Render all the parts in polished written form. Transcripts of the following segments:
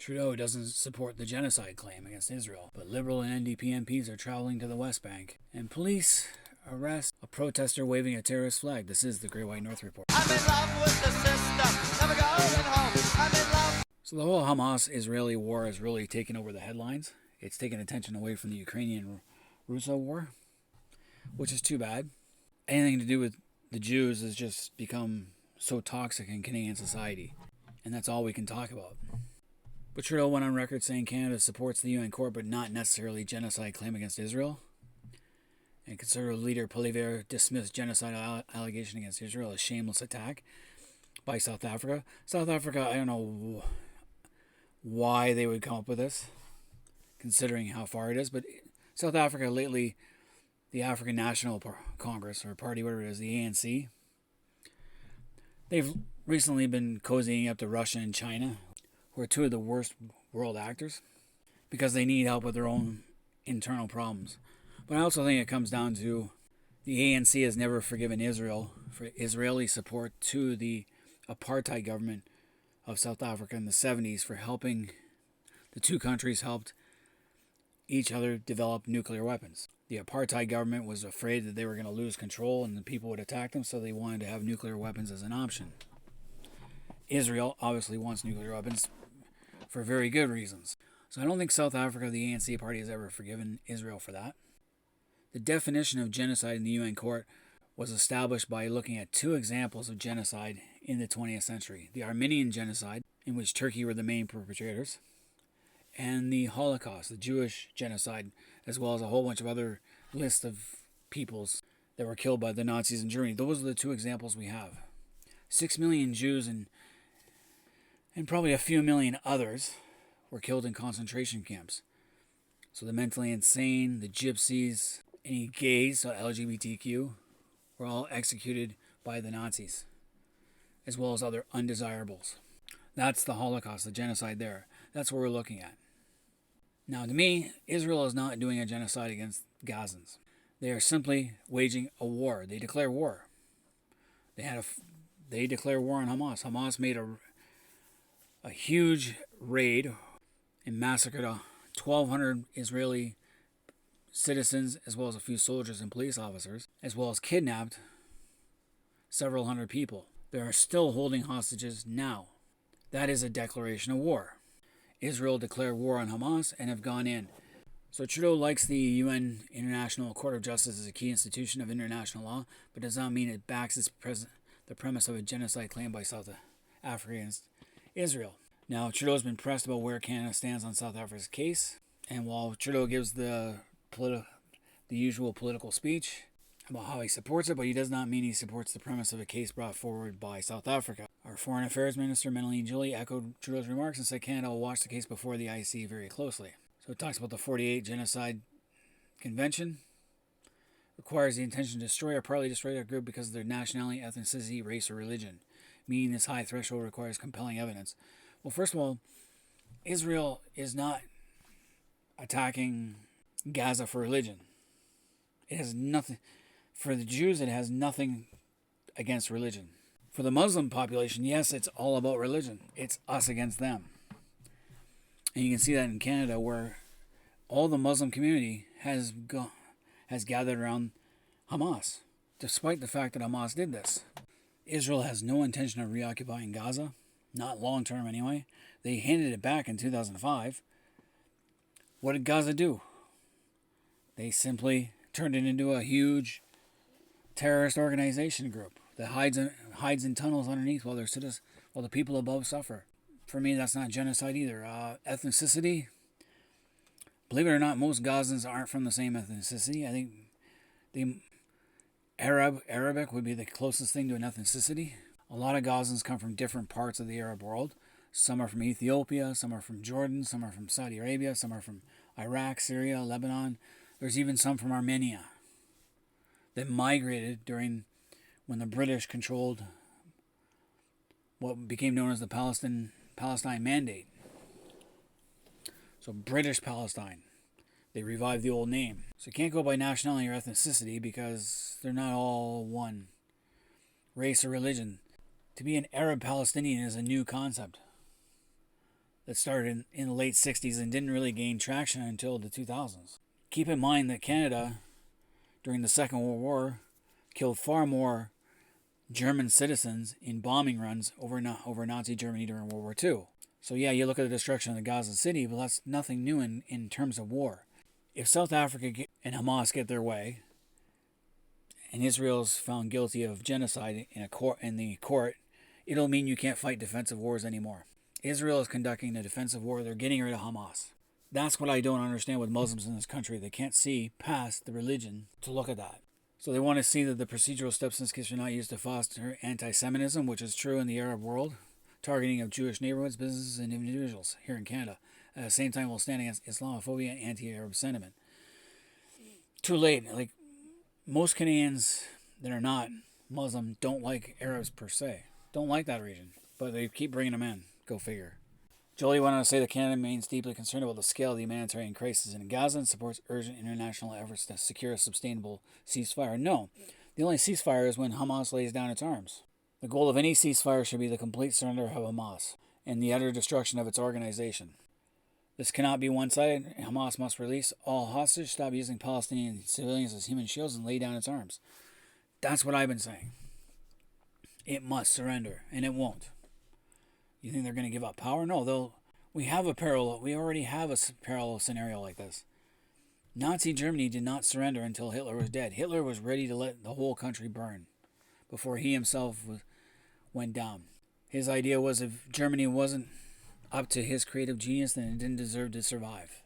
Trudeau doesn't support the genocide claim against Israel, but Liberal and NDP MPs are traveling to the West Bank, and police arrest a protester waving a terrorist flag. This is the Great White North Report. I'm in love with the system, never going home. I'm in love. So the whole Hamas-Israeli war has really taken over the headlines. It's taken attention away from the Ukrainian-Russo war, which is too bad. Anything to do with the Jews has just become so toxic in Canadian society, and that's all we can talk about. But Trudeau went on record saying Canada supports the UN court, but not necessarily genocide claim against Israel. And Conservative leader Poilievre dismissed genocide allegation against Israel as shameless attack by South Africa. South Africa, I don't know why they would come up with this, considering how far it is, but South Africa lately, the African National Congress, or party, whatever it is, the ANC, they've recently been cozying up to Russia and China, who are two of the worst world actors, because they need help with their own internal problems. But I also think it comes down to the ANC has never forgiven Israel for Israeli support to the apartheid government of South Africa in the 70s for helping the two countries helped each other develop nuclear weapons. The apartheid government was afraid that they were going to lose control and the people would attack them, so they wanted to have nuclear weapons as an option. Israel obviously wants nuclear weapons for very good reasons. So I don't think South Africa, the ANC party, has ever forgiven Israel for that. The definition of genocide in the UN court was established by looking at two examples of genocide in the 20th century. The Armenian genocide, in which Turkey were the main perpetrators, and the Holocaust, the Jewish genocide, as well as a whole bunch of other lists of peoples that were killed by the Nazis in Germany. Those are the two examples we have. 6 million Jews and probably a few million others were killed in concentration camps. So the mentally insane, the gypsies, any gays, so LGBTQ, were all executed by the Nazis, as well as other undesirables. That's the Holocaust, the genocide there. That's what we're looking at. Now, to me, Israel is not doing a genocide against Gazans. They are simply waging a war. They declare war. They declare war on Hamas. Hamas made a huge raid and massacred 1,200 Israeli citizens, as well as a few soldiers and police officers, as well as kidnapped several hundred people. They are still holding hostages now. That is a declaration of war. Israel declared war on Hamas and have gone in. So Trudeau likes the UN International Court of Justice as a key institution of international law, but does not mean it backs the premise of a genocide claim by South Africa against Israel. Now, Trudeau's been pressed about where Canada stands on South Africa's case, and while Trudeau gives the usual political speech about how he supports it, but he does not mean he supports the premise of a case brought forward by South Africa. Our Foreign Affairs Minister, Melanie Joly, echoed Trudeau's remarks and said Canada will watch the case before the IC very closely. So it talks about the 48 Genocide Convention. Requires the intention to destroy or partly destroy a group because of their nationality, ethnicity, race, or religion. Meaning this high threshold requires compelling evidence. Well, first of all, Israel is not attacking Gaza for religion. It has nothing... For the Jews, it has nothing against religion. For the Muslim population, yes, it's all about religion. It's us against them. And you can see that in Canada, where all the Muslim community has gathered around Hamas, despite the fact that Hamas did this. Israel has no intention of reoccupying Gaza, not long term anyway. They handed it back in 2005. What did Gaza do? They simply turned it into a huge terrorist organization group that hides in tunnels underneath while the people above suffer. For me, that's not genocide either. Ethnicity, believe it or not, most Gazans aren't from the same ethnicity. I think the Arabic would be the closest thing to an ethnicity. A lot of Gazans come from different parts of the Arab world. Some are from Ethiopia, some are from Jordan, some are from Saudi Arabia, some are from Iraq, Syria, Lebanon. There's even some from Armenia that migrated when the British controlled what became known as the Palestine Mandate. So British Palestine. They revived the old name. So you can't go by nationality or ethnicity because they're not all one. Race or religion. To be an Arab Palestinian is a new concept that started in the late 60s and didn't really gain traction until the 2000s. Keep in mind that Canada, during the Second World War, killed far more German citizens in bombing runs over Nazi Germany during World War II. So yeah, you look at the destruction of the Gaza City, but that's nothing new in terms of war. If South Africa and Hamas get their way, and Israel's found guilty of genocide in the court, it'll mean you can't fight defensive wars anymore. Israel is conducting a defensive war. They're getting rid of Hamas. That's what I don't understand with Muslims in this country. They can't see past the religion to look at that. So they want to see that the procedural steps in this case are not used to foster anti-Semitism, which is true in the Arab world, targeting of Jewish neighborhoods, businesses, and individuals here in Canada. At the same time, while standing against Islamophobia and anti-Arab sentiment. Too late. Like, most Canadians that are not Muslim don't like Arabs per se. Don't like that region. But they keep bringing them in. Go figure. Jolie went on to say that Canada remains deeply concerned about the scale of the humanitarian crisis in Gaza and supports urgent international efforts to secure a sustainable ceasefire. No, the only ceasefire is when Hamas lays down its arms. The goal of any ceasefire should be the complete surrender of Hamas and the utter destruction of its organization. This cannot be one-sided. Hamas must release all hostages, stop using Palestinian civilians as human shields, and lay down its arms. That's what I've been saying. It must surrender, and it won't. You think they're going to give up power? No, we already have a parallel scenario like this. Nazi Germany did not surrender until Hitler was dead. Hitler was ready to let the whole country burn before he himself went down. His idea was if Germany wasn't up to his creative genius, then it didn't deserve to survive.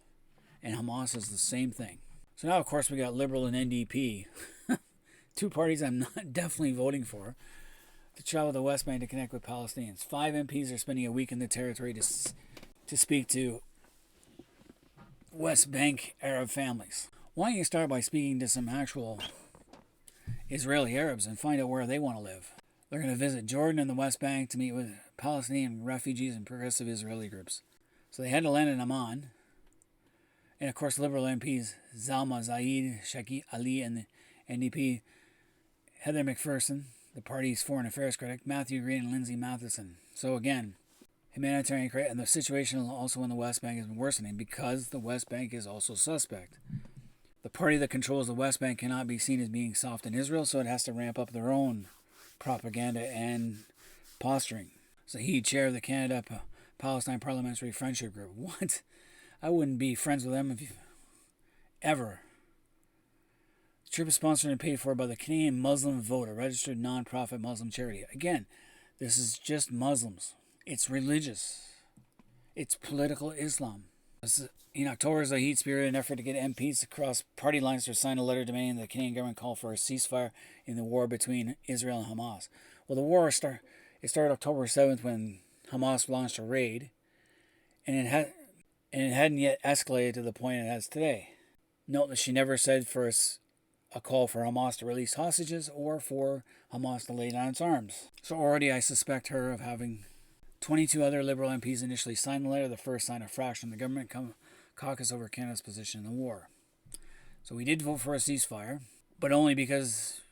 And Hamas is the same thing. So now, of course, we got Liberal and NDP. Two parties I'm not definitely voting for. To travel to the West Bank to connect with Palestinians. 5 MPs are spending a week in the territory to speak to West Bank Arab families. Why don't you start by speaking to some actual Israeli Arabs and find out where they want to live? They're going to visit Jordan and the West Bank to meet with Palestinian refugees and progressive Israeli groups. So they had to land in Amman. And of course, Liberal MPs Zalma Zaid, Shaki Ali, and the NDP Heather McPherson, the party's foreign affairs critic, Matthew Green, and Lindsay Matheson. So again, humanitarian crisis, and the situation also in the West Bank has been worsening because the West Bank is also suspect. The party that controls the West Bank cannot be seen as being soft in Israel, so it has to ramp up their own propaganda and posturing. So he chair of the Canada-Palestine Parliamentary Friendship Group. What? I wouldn't be friends with them ever. The trip is sponsored and paid for by the Canadian Muslim Vote, a registered non-profit Muslim charity. Again, this is just Muslims. It's religious. It's political Islam. In October, Zahid spearheaded an effort to get MPs across party lines to sign a letter demanding the Canadian government call for a ceasefire in the war between Israel and Hamas. Well, the war started October 7th when Hamas launched a raid, and it hadn't yet escalated to the point it has today. Note that she never said for a call for Hamas to release hostages or for Hamas to lay down its arms. So already I suspect her of having 22 other Liberal MPs initially signed the letter, the first sign of fraction of the government caucus over Canada's position in the war. So we did vote for a ceasefire, but only because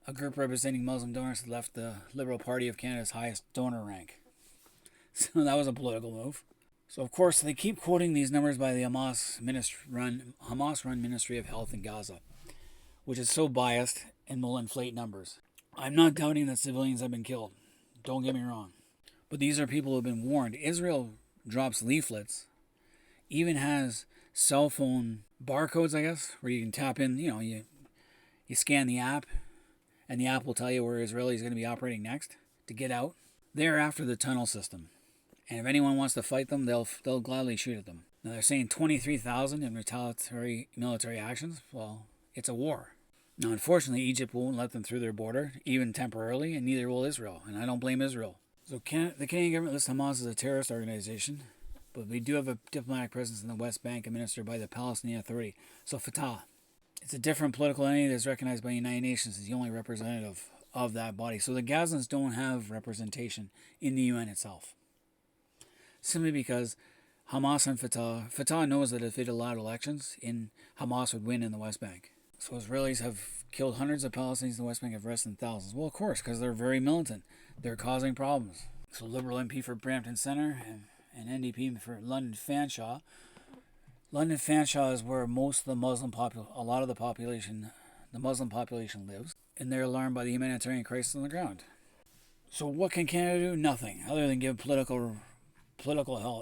a group representing Muslim donors had left the Liberal Party of Canada's highest donor rank. So that was a political move. So of course they keep quoting these numbers by the Hamas-run Ministry of Health in Gaza, which is so biased and will inflate numbers. I'm not doubting that civilians have been killed. Don't get me wrong. But these are people who have been warned. Israel drops leaflets, even has cell phone barcodes, I guess, where you can tap in, you scan the app, and the app will tell you where Israel is going to be operating next to get out. They're after the tunnel system. And if anyone wants to fight them, they'll gladly shoot at them. Now they're saying 23,000 in retaliatory military actions. Well, it's a war. Now, unfortunately, Egypt won't let them through their border, even temporarily, and neither will Israel. And I don't blame Israel. So the Canadian government lists Hamas as a terrorist organization, but we do have a diplomatic presence in the West Bank administered by the Palestinian Authority. So Fatah, it's a different political entity that's recognized by the United Nations as the only representative of that body. So the Gazans don't have representation in the UN itself. Simply because Hamas and Fatah knows that if it allowed elections, Hamas would win in the West Bank. So Israelis have killed hundreds of Palestinians in the West Bank, have arrested thousands. Well, of course, because they're very militant. They're causing problems. So Liberal MP for Brampton Centre and NDP for London Fanshawe. London Fanshawe is where most of the a lot of the population, the Muslim population lives, and they're alarmed by the humanitarian crisis on the ground. So what can Canada do? Nothing, other than give political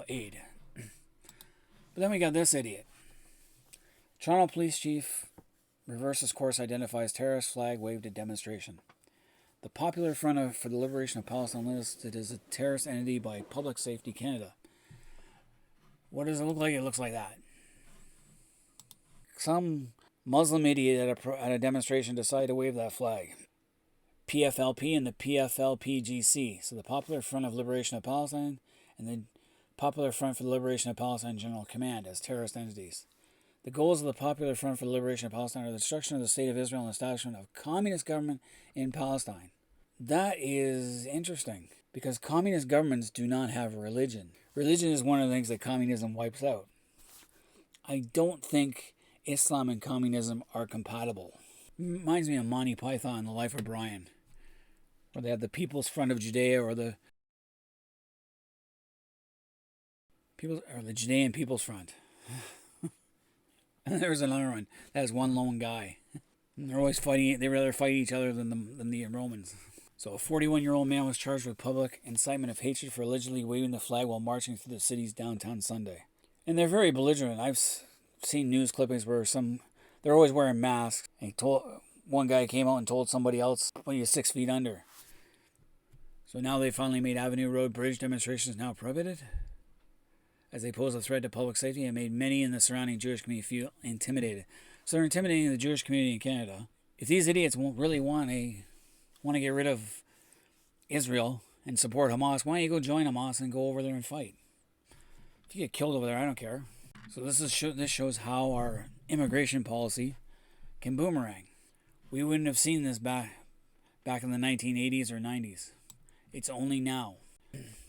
aid. But then we got this idiot. Toronto Police Chief reverses course, identifies terrorist flag waved at demonstration. The Popular Front for the Liberation of Palestine listed as a terrorist entity by Public Safety Canada. What does it look like? It looks like that. Some Muslim idiot at a demonstration decided to wave that flag. PFLP and the PFLPGC, so the Popular Front of Liberation of Palestine and the Popular Front for the Liberation of Palestine General Command as terrorist entities. The goals of the Popular Front for the Liberation of Palestine are the destruction of the State of Israel and the establishment of communist government in Palestine. That is interesting, because communist governments do not have religion. Religion is one of the things that communism wipes out. I don't think Islam and communism are compatible. Reminds me of Monty Python and the Life of Brian, where they have the People's Front of Judea or the Judean People's Front. And there's another one that has one lone guy. And they're always fighting. They rather fight each other than the Romans. So a 41-year-old man was charged with public incitement of hatred for allegedly waving the flag while marching through the city's downtown Sunday. And they're very belligerent. I've seen news clippings where they're always wearing masks. And one guy came out and told somebody else, "Well, you're 6 feet under." So now they finally made Avenue Road Bridge demonstrations now prohibited, as they pose a threat to public safety and made many in the surrounding Jewish community feel intimidated. So they're intimidating the Jewish community in Canada. If these idiots really want to get rid of Israel and support Hamas, why don't you go join Hamas and go over there and fight? If you get killed over there, I don't care. So this shows how our immigration policy can boomerang. We wouldn't have seen this back in the 1980s or 90s. It's only now.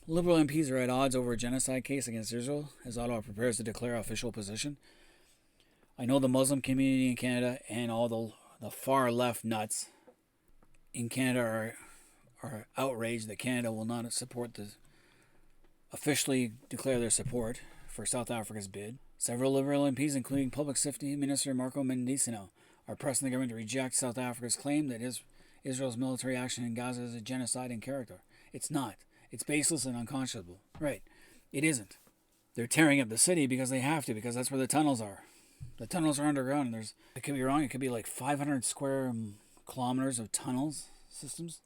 Liberal MPs are at odds over a genocide case against Israel as Ottawa prepares to declare official position. I know the Muslim community in Canada and all the far left nuts in Canada are outraged that Canada will not officially declare their support for South Africa's bid. Several Liberal MPs, including Public Safety Minister Marco Mendicino, are pressing the government to reject South Africa's claim that Israel's military action in Gaza is a genocide in character. It's not. It's baseless and unconscionable. Right. It isn't. They're tearing up the city because they have to, because that's where the tunnels are. The tunnels are underground, and I could be wrong, it could be like 500 square kilometers of tunnels systems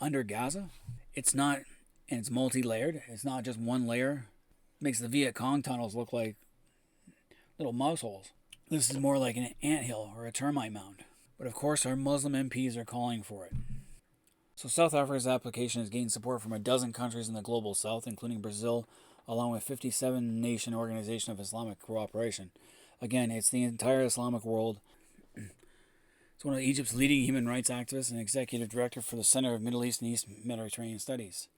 under Gaza. It's not, and it's multi-layered. It's not just one layer. It makes the Viet Cong tunnels look like little mouse holes. This is more like an anthill or a termite mound. But of course, our Muslim MPs are calling for it. So South Africa's application has gained support from a dozen countries in the global south, including Brazil, along with 57-nation Organization of Islamic Cooperation. Again, it's the entire Islamic world. It's one of Egypt's leading human rights activists and executive director for the Center of Middle East and East Mediterranean Studies,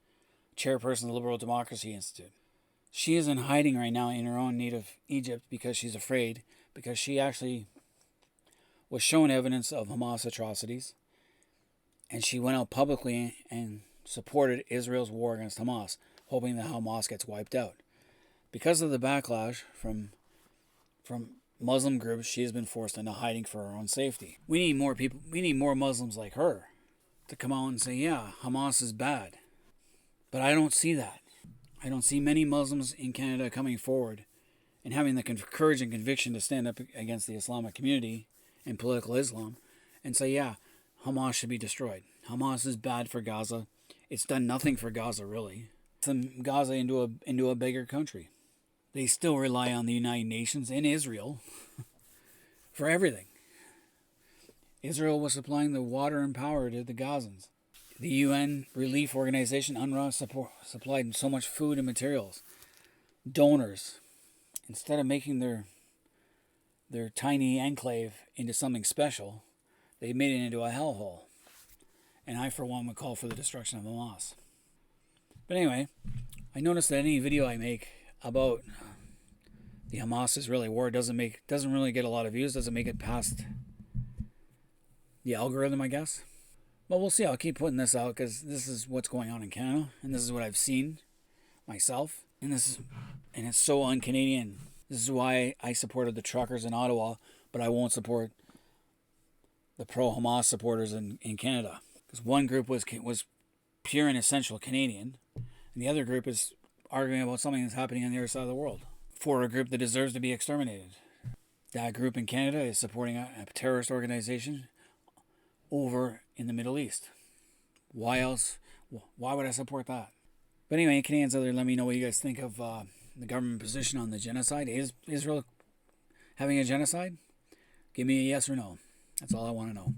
chairperson of the Liberal Democracy Institute. She is in hiding right now in her own native Egypt because she's afraid, because she actually was shown evidence of Hamas atrocities. And she went out publicly and supported Israel's war against Hamas, hoping that Hamas gets wiped out. Because of the backlash from Muslim groups, she has been forced into hiding for her own safety. We need more people. We need more Muslims like her to come out and say, yeah, Hamas is bad. But I don't see that. I don't see many Muslims in Canada coming forward and having the courage and conviction to stand up against the Islamic community and political Islam and say, yeah, Hamas should be destroyed. Hamas is bad for Gaza. It's done nothing for Gaza, really. It's turned Gaza into a bigger country. They still rely on the United Nations and Israel for everything. Israel was supplying the water and power to the Gazans. The UN relief organization UNRWA supplied so much food and materials. Donors, instead of making their tiny enclave into something special, they made it into a hellhole. And I, for one, would call for the destruction of Hamas. But anyway, I noticed that any video I make about the Hamas-Israeli war doesn't really get a lot of views, doesn't make it past the algorithm, I guess. But we'll see. I'll keep putting this out because this is what's going on in Canada, and this is what I've seen myself. And it's so un-Canadian. This is why I supported the truckers in Ottawa, but I won't support the pro-Hamas supporters in Canada. Because one group was pure and essential Canadian, and the other group is arguing about something that's happening on the other side of the world for a group that deserves to be exterminated. That group in Canada is supporting a terrorist organization over in the Middle East. Why else? Why would I support that? But anyway, Canadians out there, let me know what you guys think of the government position on the genocide. Is Israel having a genocide? Give me a yes or no. That's all I want to know.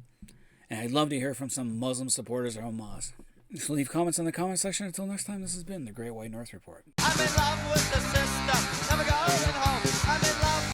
And I'd love to hear from some Muslim supporters of Hamas. So leave comments in the comment section. Until next time, this has been the Great White North Report. I'm in love with the system, never going home. I'm in love.